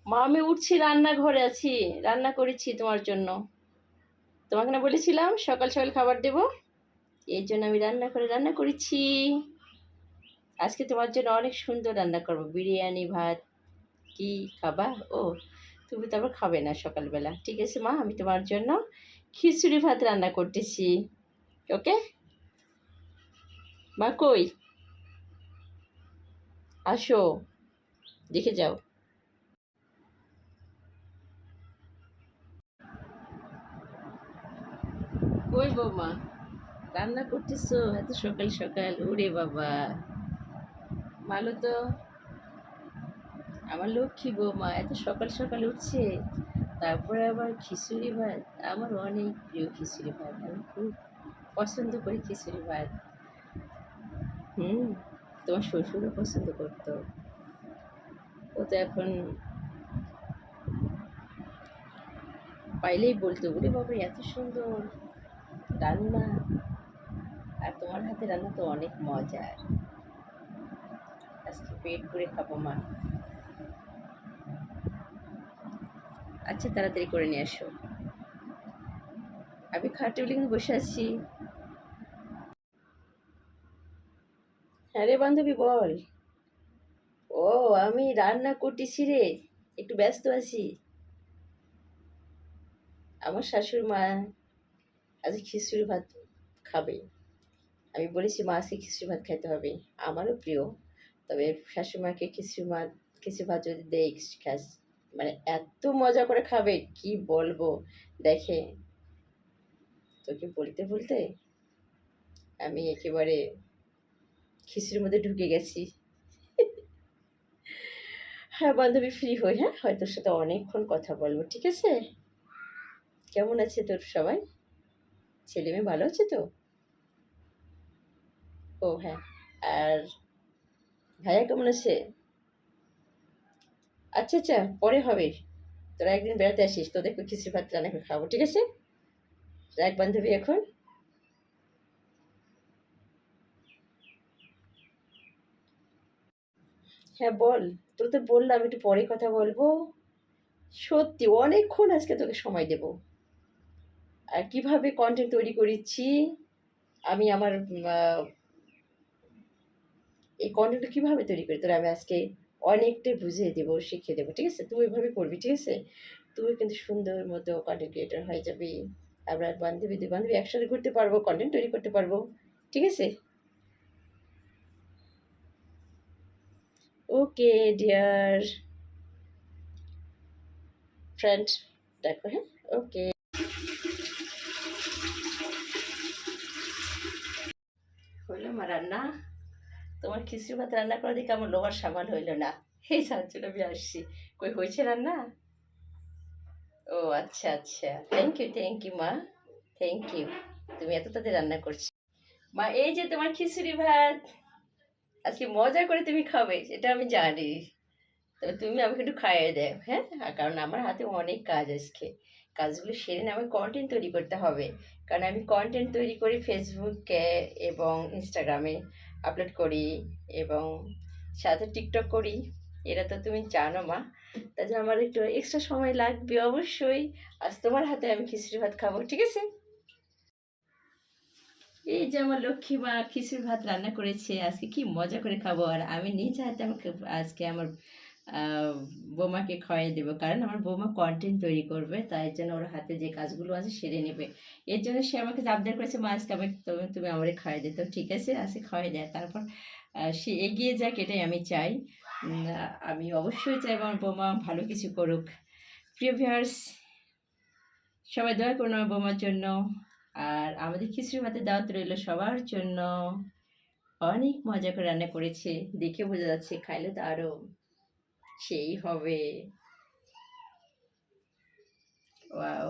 মা আমি উঠছি, রান্নাঘরে আছি, রান্না করেছি তোমার জন্য। তোমাকে না বলেছিলাম সকাল সকাল খাবার দেব, এই জন্য আমি রান্না করে রান্না করেছি। আজকে তোমার জন্য অনেক সুন্দর রান্না করব, বিরিয়ানি ভাত। কি খাবা? ও, তুমি তো আবার খাবে না সকালবেলা, ঠিক আছে মা, আমি তোমার জন্য খিচুড়ি ভাত রান্না করতেছি। ওকে মা, কই আসো, দেখে যাও। কই বৌমা, রান্না করতেছো এত সকাল সকাল? ওরে বাবা, ভালো তো। আমার লক্ষ্মী বৌমা এত সকাল সকাল উঠছে, তারপরে আবার খিচুড়ি ভাত। আমার অনেক প্রিয় খিচুড়ি ভাত, আমি খুব পছন্দ করি খিচুড়ি ভাত। হুম, তোমার শ্বশুরও পছন্দ করতো। ও তো এখন পাইলেই বলতো, ওরে বাবা এত সুন্দর রান্না, আর তোমার হাতে রান্না তো অনেক মজার। আজকে পেট করে খাবো মা। আচ্ছা, তাড়াতাড়ি করে নিয়ে আসো, আমি খাওয়ার টেবিলে কিন্তু বসে আছি। হ্যাঁ রে বান্ধবী, বল। ও, আমি রান্না করতেছি রে, একটু ব্যস্ত আছি। আমার শাশুড়ি মা আজকে খিচুড়ি ভাত খাবে। আমি বলেছি মা আজকে খিচুড়ি ভাত খাইতে হবে, আমারও প্রিয়। তবে শাশুড়িমাকে খিচুড়ি ভাত যদি দেই, খাস মানে এত মজা করে খাবে, কি বলবো। দেখে, তোকে বলতে বলতে আমি একেবারে খিচুড়ির মধ্যে ঢুকে গেছি। হ্যাঁ বান্ধবী, ফ্রি হই, হ্যাঁ হয় তোর সাথে অনেকক্ষণ কথা বলবো, ঠিক আছে? কেমন আছে তোর সবাই? ছেলে মেয়ে ভালো আছে তো? ও হ্যাঁ, আর ভাইয়া কেমন আছে? আচ্ছা আচ্ছা, পরে হবে। তোরা একদিন বেড়াতে আসিস, তোদের খিচুড়ি ভাত রান্না করে খাবো, ঠিক আছে? রাখ বান্ধবী এখন। হ্যাঁ বল, তোর তো বললাম একটু পরে কথা বলবো। সত্যি অনেকক্ষণ আজকে তোকে সময় দেব। আর কিভাবে কন্টেন্ট তৈরি করেছি আমি, আমার এই কন্টেন্টটা কিভাবে তৈরি করি তোরা, আমি আজকে অনেকটাই বুঝিয়ে দেবো, শিখিয়ে দেবো, ঠিক আছে? তুই ওইভাবে করবি, ঠিক আছে? তুই কিন্তু সুন্দর মতো কন্টেন্ট ক্রিয়েটার হয়ে যাবি। আমরা বান্ধবী, দুই বান্ধবী একসাথে ঘুরতে পারবো, কন্টেন্ট তৈরি করতে পারবো, ঠিক আছে? ওকে ডিয়ার ফ্রেন্ড, দেখো, হ্যাঁ, ওকে। হইলো মা রান্না? তোমার খিচুড়ি ভাত রান্না করা দেখে আমার লোভার সামাল হইলো না, এই যার জন্য আমি আসছি। কই হয়েছে রান্না? ও আচ্ছা আচ্ছা, থ্যাংক ইউ মা, থ্যাংক ইউ। তুমি এত তাড়াতাড়ি রান্না করছো। মা এই যে তোমার খিচুড়ি ভাত, আজকে মজা করে তুমি খাবে এটা আমি জানি। তবে তুমি আমাকে একটু খাইয়ে দেও, হ্যাঁ? কারণ আমার হাতে অনেক কাজ আজকে, কাজগুলো সেরে না, আমি কন্টেন্ট তৈরি করতে হবে। কারণ আমি কন্টেন্ট তৈরি করি ফেসবুকে এবং ইনস্টাগ্রামে আপলোড করি, এবং সাথে টিকটক করি। এটা তো তুমি জানো মা। তার জন্য আমার একটু এক্সট্রা সময় লাগবে অবশ্যই। আজ তোমার হাতে আমি খিচুড়ি ভাত খাবো, ঠিক আছে? এই যে আমার লক্ষ্মী মা খিচুড়ি ভাত রান্না করেছে, আজকে কি মজা করে খাবো। আর আমি নিজ হাতে আমাকে আজকে আমার আহ, বৌমাকে খাইয়ে দেবো, কারণ আমার বৌমা কন্টেন্ট তৈরি করবে, তাই জন্য ওর হাতে যে কাজগুলো আছে সেরে নেবে। এর জন্য সে আমাকে আবদার করেছে, মা আজকে আমি তুমি আমারে খাইয়ে দিত, ঠিক আছে আজকে খাইয়ে দেয়, তারপর সে এগিয়ে যাক, এটাই আমি চাই। আমি অবশ্যই চাই আমার বৌমা ভালো কিছু করুক। প্রিয় ভিউয়ার্স, সবাই দয়া করুন আমার বৌমার জন্য। আর আমাদের খিচুড়ি ভাতের দাওয়াত রইল সবার জন্য। অনেক মজা করে রান্না করেছে, দেখে বোঝা যাচ্ছে, খাইলে তো আরো সেই হবে। ওয়াও,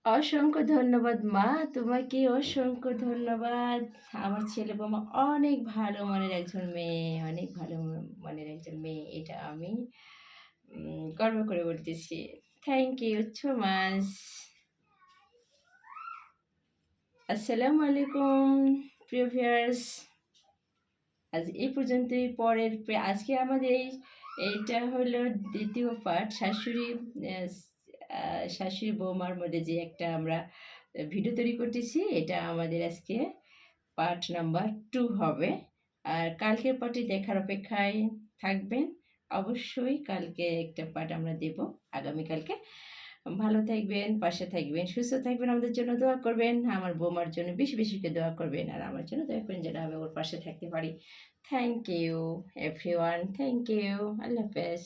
অসংখ্য ধন্যবাদ মা, তোমাকে অসংখ্য ধন্যবাদ। আমার ছেলে বৌমা অনেক ভালো মনের একজন মেয়ে, অনেক ভালো মনের একজন মেয়ে, এটা আমি গর্ব করে বলতেছি। Thank you so much. আসসালামু আলাইকুম প্রিয় ভিউয়ার্স, আজ এই পর্যন্তই। আজকে আমাদের এইটা হলো দ্বিতীয় পার্ট, শাশুড়ি বৌমার মধ্যে যে একটা আমরা ভিডিও তৈরি করতেছি, এটা আমাদের আজকে পার্ট নাম্বার 2 হবে। আর কালকের পার্টি দেখার অপেক্ষায় থাকবেন। অবশ্যই কালকে একটা পার্ট আমরা দেব, আগামীকালকে। ভালো থাকবেন, পাশে থাকবেন, সুস্থ থাকবেন, আমাদের জন্য দোয়া করবেন, আমার বৌমার জন্য বেশি বেশি করে দোয়া করবেন, আর আমার জন্য দোয়া করবেন যেন আমি ওর পাশে থাকতে পারি। Thank you everyone, thank you, আল্লাহ হাফেজ।